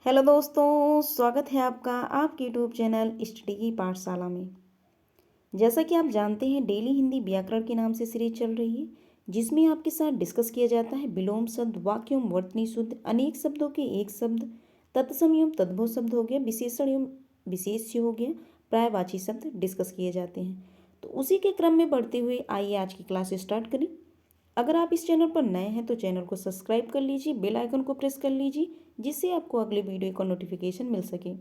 Hello दोस्तों, स्वागत है आपका आपके यूट्यूब चैनल स्टडी की पाठशाला में। जैसा कि आप जानते हैं, डेली हिंदी व्याकरण के नाम से सीरीज चल रही है, जिसमें आपके साथ डिस्कस किया जाता है विलोम शब्द, वाक्यों, वर्तनी शुद्ध, अनेक शब्दों के एक शब्द, तत्सम एवं तद्भव शब्द हो गया, विशेषण एवं विशेष्य हो गया, पर्यायवाची शब्द डिस्कस किए जाते हैं। तो उसी के क्रम में बढ़ते हुए आइए आज की क्लास स्टार्ट करें। अगर आप इस चैनल पर नए हैं तो चैनल को सब्सक्राइब कर लीजिए, बेल आइकन को प्रेस कर लीजिए, जिससे आपको अगले वीडियो का नोटिफिकेशन मिल सके।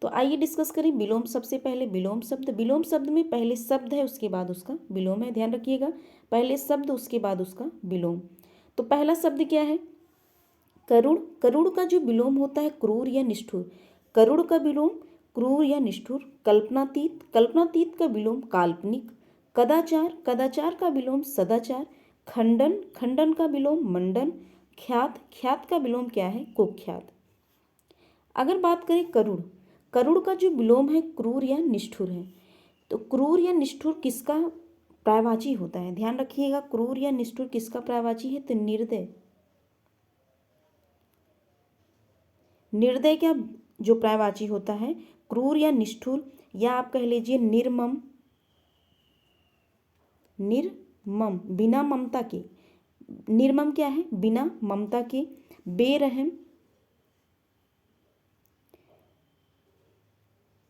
तो आइए डिस्कस करें विलोम। सबसे पहले विलोम शब्द। विलोम शब्द में पहले शब्द है, उसके बाद उसका विलोम है। ध्यान रखिएगा, पहले शब्द उसके बाद उसका विलोम। तो पहला शब्द क्या है? करुण। करुण का जो विलोम होता है क्रूर या निष्ठुर। करुण का विलोम क्रूर या निष्ठुर। कल्पनातीत। कल्पनातीत का विलोम काल्पनिक। कदाचार। कदाचार का विलोम सदाचार। खंडन। खंडन का विलोम मंडन। ख्यात। ख्यात का विलोम क्या है? कुख्यात। अगर बात करें करुण, करुण का जो विलोम है क्रूर या निष्ठुर है। तो क्रूर या निष्ठुर किसका पर्यायवाची होता है? ध्यान रखिएगा, क्रूर या निष्ठुर किसका पर्यायवाची है? तो निर्दय। निर्दय का जो पर्यायवाची होता है क्रूर या निष्ठुर, या आप कह लीजिए निर्मम। निर्मम, बिना ममता के। निर्मम क्या है? बिना ममता के। बेरहम।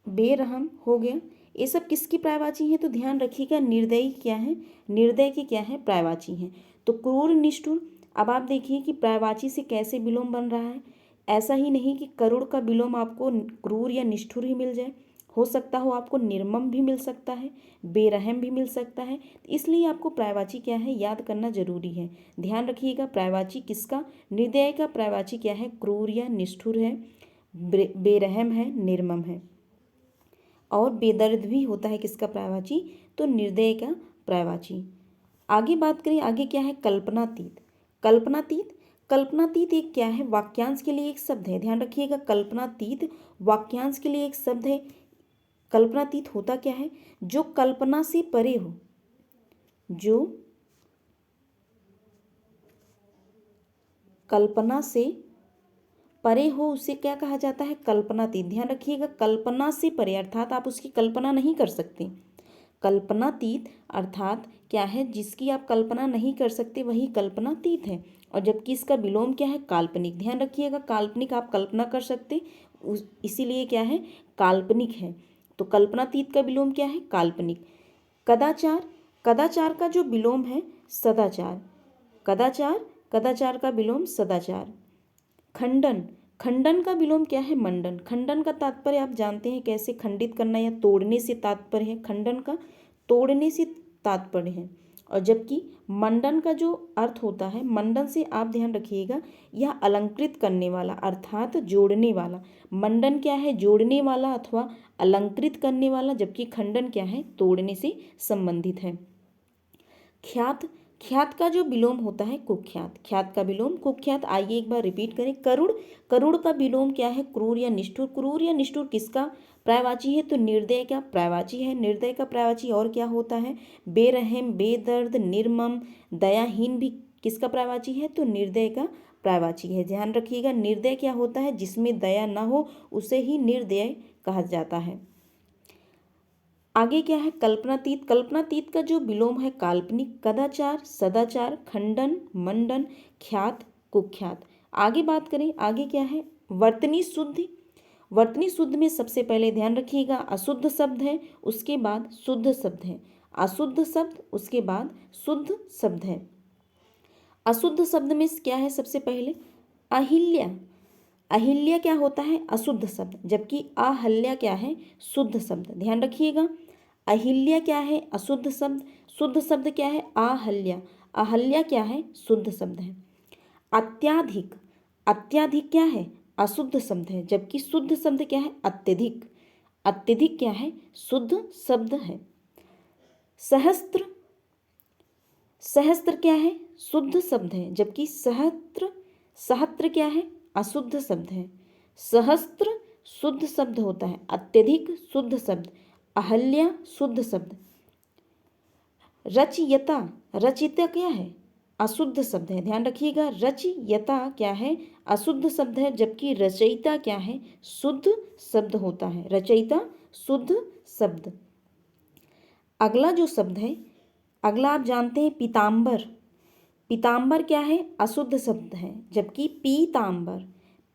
बेरहम हो गया। ये सब किसकी पर्यायवाची है? तो ध्यान रखिएगा, निर्दयी क्या है? निर्दय की क्या है? पर्यायवाची है। तो क्रूर निष्ठुर। अब आप देखिए कि पर्यायवाची से कैसे विलोम बन रहा है। ऐसा ही नहीं कि करुण का विलोम आपको क्रूर या निष्ठुर ही मिल जाए, हो सकता हो आपको निर्मम भी मिल सकता है, बेरहम भी मिल सकता है। इसलिए आपको पर्यायवाची क्या है याद करना जरूरी है। ध्यान रखिएगा, पर्यायवाची किसका? निर्दय का पर्यायवाची क्या है? क्रूर या निष्ठुर है, बेरहम है, निर्मम है। और बेदर्द भी होता है किसका पर्यायवाची? तो निर्दय का पर्यायवाची। आगे बात करें, आगे क्या है? कल्पनातीत। कल्पनातीत। कल्पनातीत एक क्या है? वाक्यांश के लिए एक शब्द है। ध्यान रखिएगा, कल्पनातीत वाक्यांश के लिए एक शब्द है। कल्पनातीत होता क्या है? जो कल्पना से परे हो। जो कल्पना से परे हो उसे क्या कहा जाता है? कल्पनातीत। ध्यान रखिएगा, कल्पना से परे अर्थात आप उसकी कल्पना नहीं कर सकते। कल्पनातीत अर्थात क्या है? जिसकी आप कल्पना नहीं कर सकते वही कल्पनातीत है। और जबकि इसका विलोम क्या है? काल्पनिक। ध्यान रखिएगा, काल्पनिक आप कल्पना कर सकते, इसीलिए क्या है? काल्पनिक है। तो कल्पनातीत का विलोम क्या है? काल्पनिक। कदाचार। कदाचार का जो विलोम है सदाचार। कदाचार। कदाचार का विलोम सदाचार। खंडन। खंडन का विलोम क्या है? मंडन। खंडन का तात्पर्य आप जानते हैं कैसे? खंडित करना या तोड़ने से तात्पर्य है। खंडन का तोड़ने से तात्पर्य है। और जबकि मंडन का जो अर्थ होता है, मंडन से आप ध्यान रखिएगा, यह अलंकृत करने वाला अर्थात जोड़ने वाला। मंडन क्या है? जोड़ने वाला अथवा अलंकृत करने वाला, जबकि खंडन क्या है? तोड़ने से संबंधित है। ख्यात। ख्यात का जो विलोम होता है कुख्यात। ख्यात का विलोम कुख्यात। आइए एक बार रिपीट करें। करुण। करुण का विलोम क्या है? क्रूर या निष्ठुर। क्रूर या निष्ठुर किसका पर्यायवाची है? तो निर्दय का पर्यायवाची है। निर्दय का पर्यायवाची और क्या होता है? बेरहम, बेदर्द, निर्मम, दयाहीन भी किसका पर्यायवाची है? तो निर्दय का पर्यायवाची है। ध्यान रखिएगा, निर्दय क्या होता है? जिसमें दया न हो उसे ही निर्दय कहा जाता है। आगे क्या है? कल्पनातीत। कल्पनातीत का जो विलोम है काल्पनिक। कदाचार, सदाचार, खंडन, मंडन, ख्यात, कुख्यात। आगे बात करें, आगे क्या है? वर्तनी शुद्ध। वर्तनी शुद्ध में सबसे पहले ध्यान रखिएगा, अशुद्ध शब्द है, उसके बाद शुद्ध शब्द है। अशुद्ध शब्द उसके बाद शुद्ध शब्द है। अशुद्ध शब्द में क्या है? सबसे पहले अहिल्या। अहिल्या क्या होता है? अशुद्ध शब्द, जबकि अहल्या क्या है? शुद्ध शब्द। ध्यान रखिएगा, अहिल्या क्या है? अशुद्ध शब्द। शुद्ध शब्द क्या है? अहल्या। अहल्या क्या है? शुद्ध शब्द है। अत्याधिक। अत्याधिक क्या है? अशुद्ध शब्द है, जबकि शुद्ध शब्द क्या है? अत्यधिक। अत्यधिक क्या है? शुद्ध शब्द है। सहस्त्र। सहस्त्र क्या है? शुद्ध शब्द है, जबकि सहस्त्र, सहस्त्र क्या है? अशुद्ध शब्द है। सहस्त्र शुद्ध शब्द होता है, अत्यधिक शुद्ध शब्द, अहल्या शुद्ध शब्द। रचयिता। रचयिता क्या है? अशुद्ध शब्द है, ध्यान रखिएगा। रचयिता क्या है, अशुद्ध शब्द है, जबकि रचयिता क्या है, शुद्ध शब्द होता है। रचयिता शुद्ध शब्द। अगला जो शब्द है, अगला आप जानते हैं पीताम्बर। पीताम्बर क्या है, अशुद्ध शब्द है, जबकि पीताम्बर,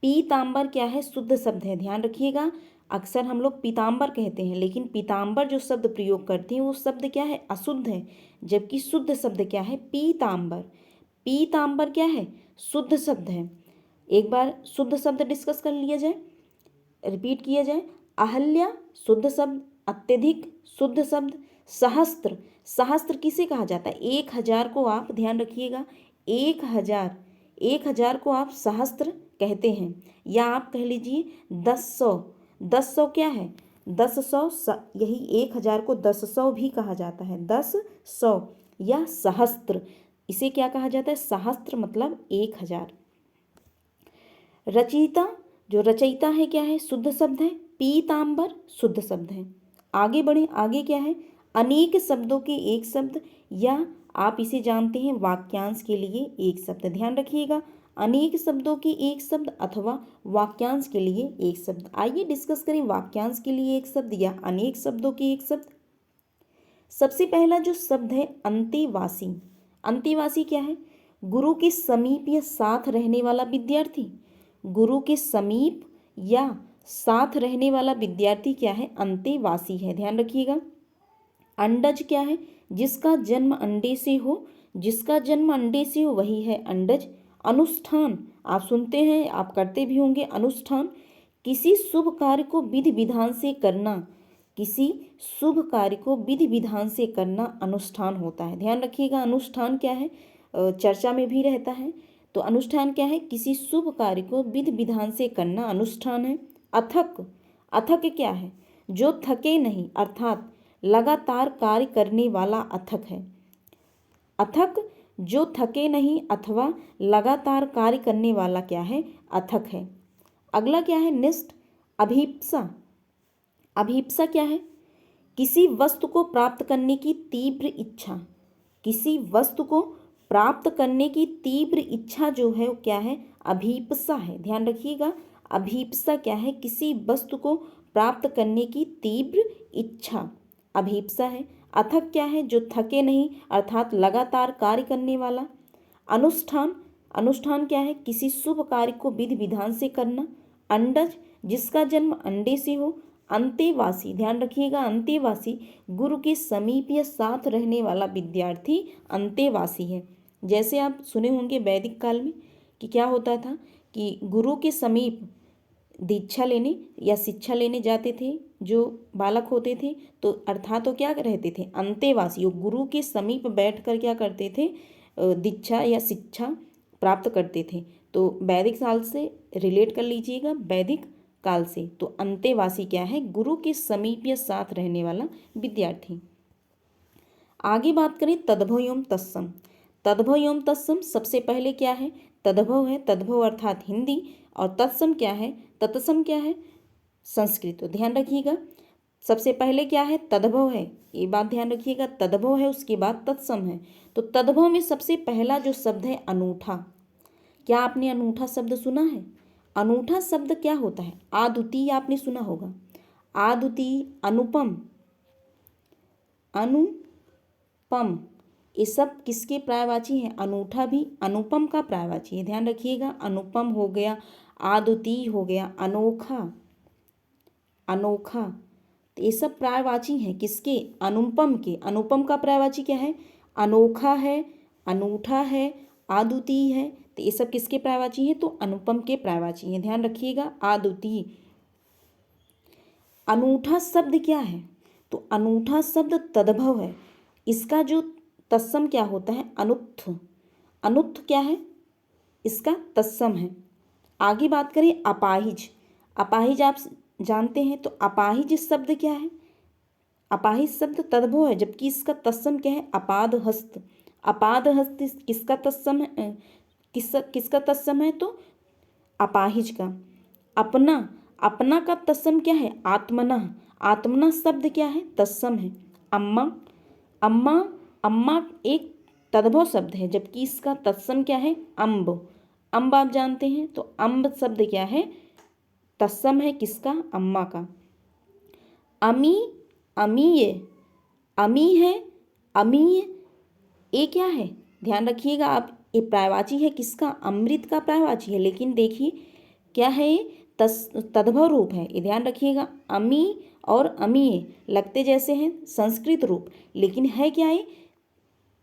पीताम्बर क्या है, शुद्ध शब्द है। ध्यान रखिएगा, अक्सर हम लोग पीताम्बर कहते हैं, लेकिन पीताम्बर जो शब्द प्रयोग करते हैं वो शब्द क्या है, अशुद्ध है, जबकि शुद्ध शब्द क्या है, पीताम्बर। पीताम्बर क्या है, शुद्ध शब्द है। एक बार शुद्ध शब्द डिस्कस कर लिया जाए, रिपीट किया जाए। अहल्या शुद्ध शब्द, अत्यधिक शुद्ध शब्द। सहस्त्र, सहस्त्र किसे कहा जाता है, 1000 को आप ध्यान रखिएगा, 1000, 1000 को आप सहस्त्र कहते हैं, या आप कह लीजिए 10 100 क्या है, 10 यही 1000 को 10 भी कहा जाता है, 10 या सहस्त्र, इसे क्या कहा जाता है, सहस्त्र मतलब 1000। रचयिता, जो रचयिता है क्या है, शुद्ध शब्द है। पीताम्बर शुद्ध शब्द है। आगे बढ़े, आगे क्या है, अनेक शब्दों के एक शब्द, या आप इसे जानते हैं वाक्यांश के लिए एक शब्द। ध्यान रखिएगा, अनेक शब्दों के एक शब्द अथवा वाक्यांश के लिए एक शब्द। आइए डिस्कस करें वाक्यांश के लिए एक शब्द या अनेक शब्दों के एक शब्द। सबसे पहला जो शब्द है अंतेवासी। अंतेवासी क्या है, गुरु के समीप या साथ रहने वाला विद्यार्थी। गुरु के समीप या साथ रहने वाला विद्यार्थी क्या है, अंतेवासी है। ध्यान रखिएगा। अंडज क्या है, जिसका जन्म अंडे से हो, जिसका जन्म अंडे से हो वही है अंडज। अनुष्ठान, आप सुनते हैं, आप करते भी होंगे अनुष्ठान, किसी शुभ कार्य को विधि विधान से करना, किसी शुभ कार्य को विधि विधान से करना अनुष्ठान होता है। ध्यान रखिएगा, अनुष्ठान क्या है, चर्चा में भी रहता है। तो अनुष्ठान क्या है, किसी शुभ कार्य को विधि विधान से करना अनुष्ठान है। अथक, अथक क्या है, जो थके नहीं, अर्थात लगातार कार्य करने वाला अथक है। अथक जो थके नहीं अथवा लगातार कार्य करने वाला क्या है, अथक है। अगला क्या है, निष्ठ। अभीप्सा, अभीप्सा क्या है, किसी वस्तु को प्राप्त करने की तीव्र इच्छा। किसी वस्तु को प्राप्त करने की तीव्र इच्छा जो है वो क्या है, अभीप्सा है। ध्यान रखिएगा, अभीप्सा क्या है, किसी वस्तु को प्राप्त करने की तीव्र इच्छा अभीप्सा है। अथक क्या है, जो थके नहीं अर्थात लगातार कार्य करने वाला। अनुष्ठान, अनुष्ठान क्या है, किसी शुभ कार्य को विधि विधान से करना। अंडज, जिसका जन्म अंडे से हो। अंतेवासी, ध्यान रखिएगा, अंतेवासी गुरु के समीप या साथ रहने वाला विद्यार्थी अंतेवासी है। जैसे आप सुने होंगे वैदिक काल में कि क्या होता था कि गुरु के समीप दीक्षा लेने या शिक्षा लेने जाते थे जो बालक होते थे, तो अर्थात तो क्या रहते थे, अंतेवासी, गुरु के समीप बैठकर क्या करते थे, दीक्षा या शिक्षा प्राप्त करते थे। तो वैदिक काल से रिलेट कर लीजिएगा, वैदिक काल से। तो अंतेवासी क्या है, गुरु के समीप या साथ रहने वाला विद्यार्थी। आगे बात करें तद्भव एवं तत्सम। तद्भव एवं तत्सम, सबसे पहले क्या है, तद्भव है, तद्भव अर्थात हिंदी, और तत्सम क्या है, तत्सम क्या है, संस्कृत। तो ध्यान रखिएगा, सबसे पहले क्या है, तद्भव है, ये बात ध्यान रखिएगा, तद्भव है, उसके बाद तत्सम है। तो तद्भव में सबसे पहला जो शब्द है अनूठा। क्या आपने अनूठा शब्द सुना है? अनूठा शब्द क्या होता है, अद्वितीय आपने सुना होगा, अद्वितीय, अनुपम, अनुपम, ये सब किसके पर्यायवाची हैं, अनूठा भी अनुपम का पर्यायवाची है। ध्यान रखिएगा, अनुपम हो गया, अद्वितीय हो गया, अनोखा, अनोखा, तो ये सब पर्यायवाची हैं किसके, अनुपम के। अनुपम का पर्यायवाची क्या है, अनोखा है, अनूठा है, अद्वितीय है, तो ये सब किसके पर्यायवाची हैं, तो अनुपम के पर्यायवाची हैं। ध्यान रखिएगा, अद्वितीय। अनूठा शब्द क्या है, तो अनूठा शब्द तद्भव है, इसका जो तत्सम क्या होता है, अनुत्थ। अनुत्थ क्या है, इसका तत्सम है। आगे बात करें अपाहिज। अपाहिज आप जानते हैं, तो अपाहिज शब्द क्या है, अपाहिज शब्द तद्भव है, जबकि इसका तत्सम क्या है, अपाद हस्त। अपाद हस्त किसका तत्सम है, किसका तत्सम है, तो अपाहिज का। अपना, अपना का तत्सम क्या है, आत्मना। आत्मना शब्द क्या है, तत्सम है। अम्मा, अम्मा, अम्मा एक तद्भव शब्द है, जबकि इसका तत्सम क्या है, अम्ब। अम्ब आप जानते हैं, तो अम्ब शब्द क्या है, तत्सम है किसका, अम्मा का। अमी, अमीय, अमी है, अमीय, ये क्या है, ध्यान रखिएगा आप, ये प्रायवाची है किसका, अमृत का प्रायवाची है। लेकिन देखिए क्या है, ये तद्भव रूप है, ये ध्यान रखिएगा। अमी और अमीय लगते जैसे हैं संस्कृत रूप, लेकिन है क्या, ये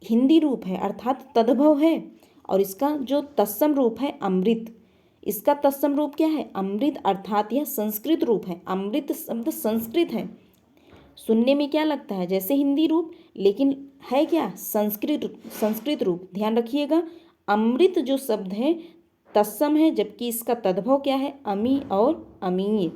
हिंदी रूप है, अर्थात तद्भव है। और इसका जो तत्सम रूप है अमृत, इसका तत्सम रूप क्या है, अमृत, अर्थात यह संस्कृत रूप है। अमृत शब्द संस्कृत है, सुनने में क्या लगता है जैसे हिंदी रूप, लेकिन है क्या, संस्कृत रूप। ध्यान रखिएगा, अमृत जो शब्द है तत्सम है, जबकि इसका तद्भव क्या है, अमी और अमीय।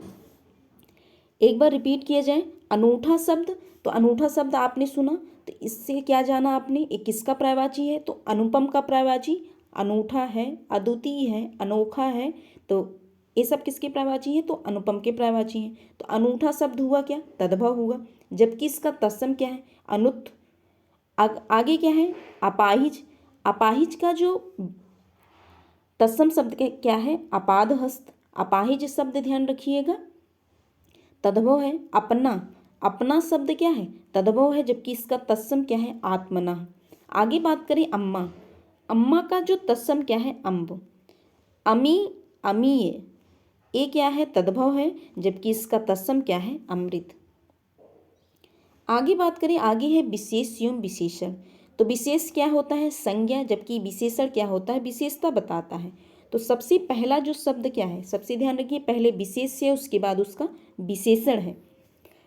एक बार रिपीट किया जाए, अनूठा शब्द, तो अनूठा शब्द आपने सुना, तो इससे क्या जाना आपने, ये किसका प्रायवाची है, तो अनुपम का प्रायवाची। अनूठा है, अद्वितीय है, अनोखा है, तो ये सब किसके प्रायवाची है, तो अनुपम के प्रायवाची हैं। तो अनूठा शब्द हुआ क्या, तद्भव हुआ, जबकि इसका तत्सम क्या है, अनुत। आगे क्या है, अपाहिज। अपाहिज का जो तत्सम शब्द क्या है, अपादहस्त। अपाहिज शब्द ध्यान रखिएगा तद्भव है, अपना। अपना शब्द क्या है, तद्भव है, जबकि इसका तत्सम क्या है, आत्मना। आगे बात करें अम्मा। अम्मा का जो तत्सम क्या है, अम्ब। अमी, अमीय, ये क्या है, तद्भव है, जबकि इसका तत्सम क्या है, अमृत। आगे बात करें, आगे है विशेष एवं विशेषण। तो विशेष क्या होता है, संज्ञा, जबकि विशेषण क्या होता है, विशेषता बताता है। तो सबसे पहला जो शब्द क्या है, सबसे ध्यान रखिए, पहले विशेष है, उसके बाद उसका विशेषण है।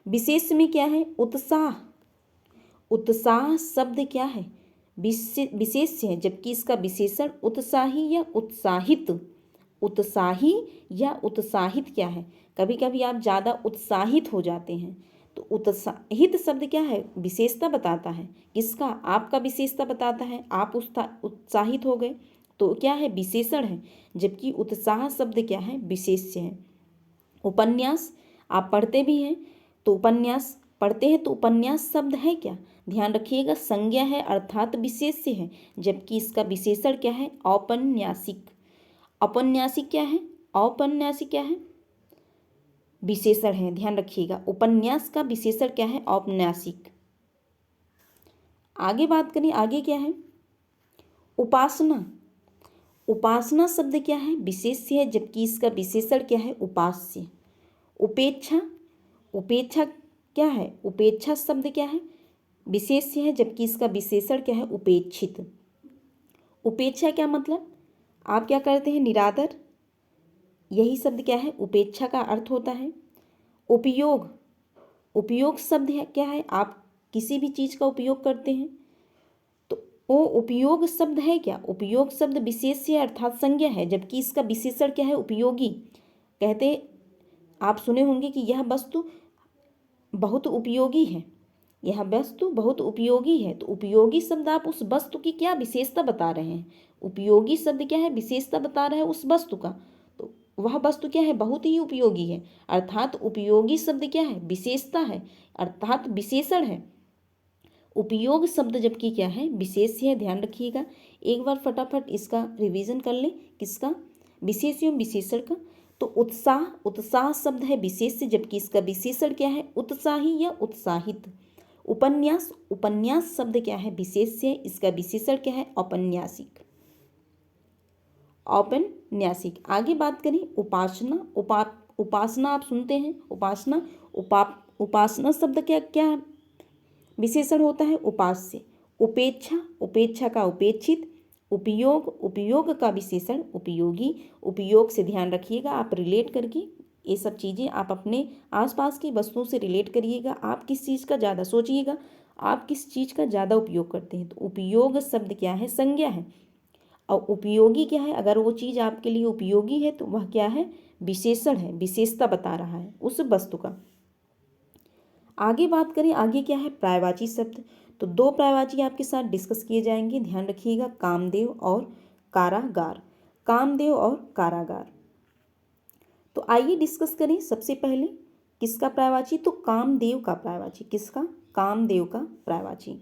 विशेष में क्या है, उत्साह। उत्साह शब्द क्या है, विशेष है, जबकि इसका विशेषण उत्साही या उत्साहित। उत्साही या उत्साहित क्या है, कभी कभी आप ज़्यादा उत्साहित हो जाते हैं, तो उत्साहित शब्द क्या है, विशेषता बताता है किसका, आपका विशेषता बताता है, आप उत्साहित हो गए, तो क्या है, विशेषण है, जबकि उत्साह शब्द क्या है, विशेष्य है। उपन्यास, आप पढ़ते भी हैं, तो उपन्यास पढ़ते हैं, तो उपन्यास शब्द है क्या, ध्यान रखिएगा, संज्ञा है, अर्थात विशेष्य है, जबकि इसका विशेषण क्या है, औपन्यासिक। औपन्यासिक क्या है, औपन्यासिक क्या है, विशेषण है, ध्यान रखिएगा, उपन्यास का विशेषण क्या है, औपन्यासिक। आगे बात करें, आगे क्या है, उपासना। उपासना शब्द क्या है, विशेष्य है, जबकि इसका विशेषण क्या है, उपास्य। उपेक्षा, उपेक्षा क्या है, उपेक्षा शब्द क्या है, विशेष्य है, जबकि इसका विशेषण क्या है, उपेक्षित। उपेक्षा क्या मतलब, आप क्या करते हैं, निरादर, यही शब्द क्या है, उपेक्षा का अर्थ होता है। उपयोग, उपयोग शब्द है क्या है, आप किसी भी चीज़ का उपयोग करते हैं, तो वो उपयोग शब्द है क्या, उपयोग शब्द विशेष्य अर्थात संज्ञा है, जबकि इसका विशेषण क्या है, उपयोगी। कहते आप सुने होंगे कि यह वस्तु बहुत उपयोगी है, यह वस्तु बहुत उपयोगी है, तो उपयोगी शब्द आप उस वस्तु की क्या विशेषता बता रहे हैं, उपयोगी शब्द क्या है, विशेषता बता रहे हैं उस वस्तु का, तो वह वस्तु क्या है, बहुत ही उपयोगी है, अर्थात उपयोगी शब्द क्या है, विशेषता है, अर्थात विशेषण है। उपयोग शब्द जबकि क्या है, विशेष है, ध्यान रखिएगा। एक बार फटाफट इसका रिवीजन कर लें, किसका, विशेष एवं विशेषण का। तो उत्साह, उत्साह शब्द है विशेष, जबकि इसका विशेषण क्या है, उत्साही या उत्साहित। उपन्यास, उपन्यास शब्द क्या है, विशेष है, इसका विशेषण क्या है, औपन्यासिक। औपन्यासिक। आगे बात करें, उपासना। उपासना आप सुनते हैं, उपासना। उपासना शब्द क्या क्या विशेषण होता है, उपास्य। उपेक्षा, उपेक्षा का उपेक्षित। उपयोग, उपयोग का विशेषण उपयोगी। उपयोग से ध्यान रखिएगा, आप रिलेट करके ये सब चीज़ें आप अपने आसपास की वस्तुओं से रिलेट करिएगा। आप किस चीज़ का ज़्यादा सोचिएगा, आप किस चीज़ का ज़्यादा उपयोग करते हैं, तो उपयोग शब्द क्या है, संज्ञा है, और उपयोगी क्या है, अगर वो चीज़ आपके लिए उपयोगी है तो वह क्या है, विशेषण है, विशेषता बता रहा है उस वस्तु का। आगे बात करें, आगे क्या है, प्रायवाची शब्द। तो दो प्रायवाची आपके साथ डिस्कस किए जाएंगे, ध्यान रखिएगा, कामदेव और कारागार। कामदेव और कारागार, तो आइए डिस्कस करें। सबसे पहले किसका प्रायवाची, तो कामदेव का प्रायवाची। किसका, कामदेव का प्रायवाची।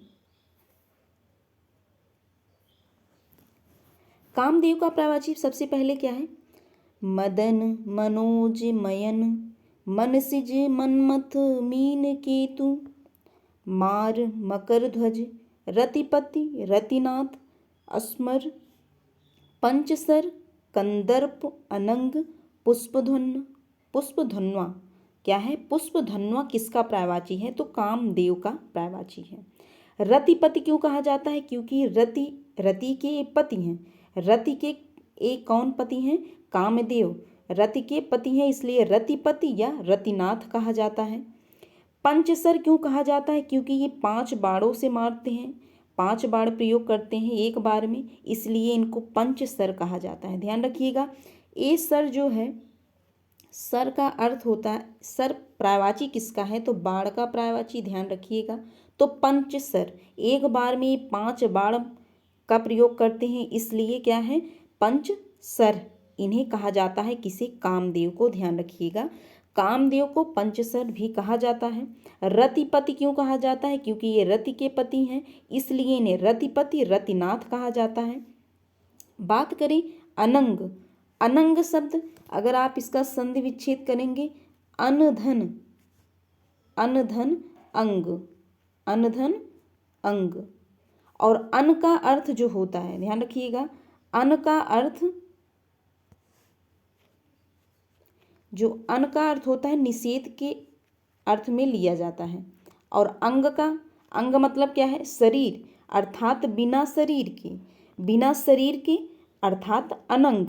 कामदेव का पर्यायवाची सबसे पहले क्या है? मदन मनोज मयन मनसिज मनमथ मीन केतु मार मकर ध्वज रतिपति रतिनाथ अस्मर पंचसर कंदर्प अनंग पुष्पधन्व। पुष्पधन्वा क्या है? पुष्पधन्वा किसका पर्यायवाची है? तो कामदेव का पर्यायवाची है। रतिपति क्यों कहा जाता है? क्योंकि रति के पति हैं। रति के एक कौन पति हैं? कामदेव रति के पति हैं, इसलिए रतिपति या रतिनाथ कहा जाता है। पंचसर क्यों कहा जाता है? क्योंकि ये 5 बाणों से मारते हैं, 5 बाण प्रयोग करते हैं एक बार में, इसलिए इनको पंचसर कहा जाता है। ध्यान रखिएगा, ए सर जो है, सर का अर्थ होता है, सर पर्यायवाची किसका है? तो बाण का पर्यायवाची। ध्यान रखिएगा, तो पंचसर एक बार में 5 बाण का प्रयोग करते हैं, इसलिए क्या है? पंचसर इन्हें कहा जाता है। किसे? कामदेव को। ध्यान रखिएगा, कामदेव को पंचसर भी कहा जाता है। रतिपति क्यों कहा जाता है? क्योंकि ये रति के पति हैं, इसलिए इन्हें रतिपति रतिनाथ कहा जाता है। बात करें अनंग, अनंग शब्द अगर आप इसका संधि विच्छेद करेंगे, अनधन, अनधन अंग, अनधन अंग। और अन का अर्थ जो होता है, ध्यान रखिएगा, अन का अर्थ, जो अन का अर्थ होता है निषेध के अर्थ में लिया जाता है। और अंग का, अंग मतलब क्या है? शरीर, अर्थात बिना शरीर के, बिना शरीर के अर्थात अनंग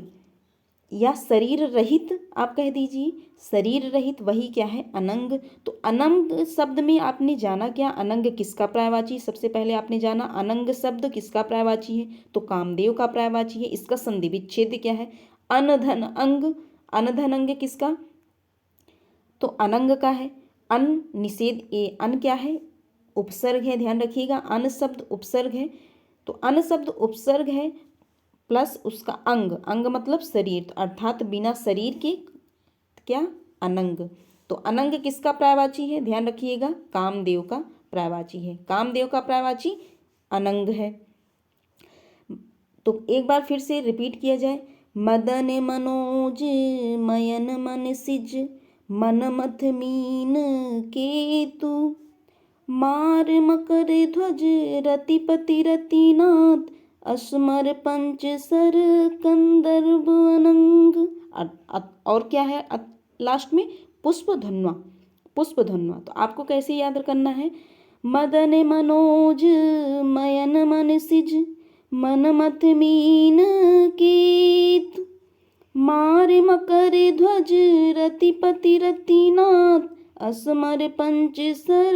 या शरीर रहित, आप कह दीजिए शरीर रहित, वही क्या है? अनंग। तो अनंग शब्द में आपने जाना क्या? अनंग किसका पर्यायवाची? सबसे पहले आपने जाना अनंग शब्द किसका पर्यायवाची है? तो कामदेव का पर्यायवाची है। इसका संधि विच्छेद क्या है? अनधन अंग। अनधन अंग किसका? तो अनंग का है। अन निषेध, ए अन क्या है? उपसर्ग है। ध्यान रखिएगा, अन शब्द उपसर्ग है, तो अन शब्द उपसर्ग है प्लस उसका अंग, अंग मतलब शरीर, तो अर्थात बिना शरीर के क्या? अनंग। तो अनंग किसका पर्यायवाची है? ध्यान रखिएगा, कामदेव का पर्यायवाची है। कामदेव का पर्यायवाची अनंग है। तो एक बार फिर से रिपीट किया जाए, मदन मनोज मयन मनसिज मनमथ मीन केतु मार मकर ध्वज रतिपति रतिनाथ अस्मर पंचसर कंदर्प अनंग। और क्या है लास्ट में? पुष्पधन्वा। पुष्पधन्वा तो आपको कैसे याद करना है? मदन मनोज मयन मनसिज मनमथ मीन केतु मार मकर ध्वज रतिपति रतिनाथ अस्मर पंचसर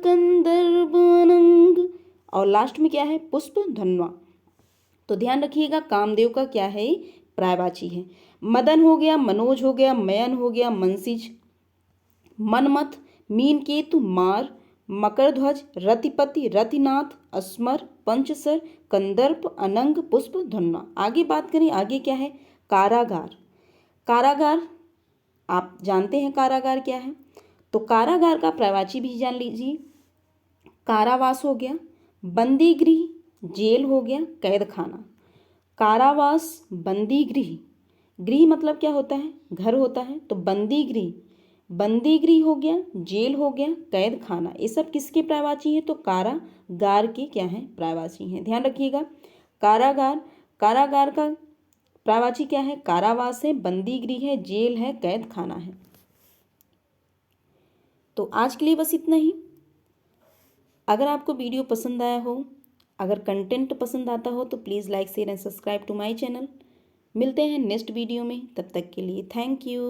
कंदर्प अनंग। और लास्ट में क्या है? पुष्पधन्वा। तो ध्यान रखिएगा, कामदेव का क्या है? पर्यायवाची है। मदन हो गया, मनोज हो गया, मयन हो गया, मनसिज, मनमथ, मीन केतु, मार, मकर ध्वज, रतिपति रतिनाथ, अस्मर, पंचसर, कंदर्प, अनंग, पुष्पधन्वा। आगे बात करें, आगे क्या है? कारागार। कारागार आप जानते हैं कारागार क्या है? तो कारागार का पर्यायवाची भी जान लीजिए। कारावास हो गया, बंदी गृह, जेल हो गया, कैद खाना। कारावास, बंदी गृह, गृह मतलब क्या होता है? घर होता है, तो बंदी गृह, बंदी गृह हो गया, जेल हो गया, कैद खाना, ये सब किसके पर्यायवाची हैं? तो कारागार के क्या हैं? पर्यायवाची हैं। ध्यान रखिएगा, कारागार, कारागार का पर्यायवाची क्या है? कारावास है, बंदी गृह है, जेल है, कैद खाना है। तो आज के लिए बस इतना ही। अगर आपको वीडियो पसंद आया हो, अगर कंटेंट पसंद आता हो, तो please like share and subscribe to my channel. मिलते हैं नेक्स्ट वीडियो में, तब तक के लिए थैंक यू।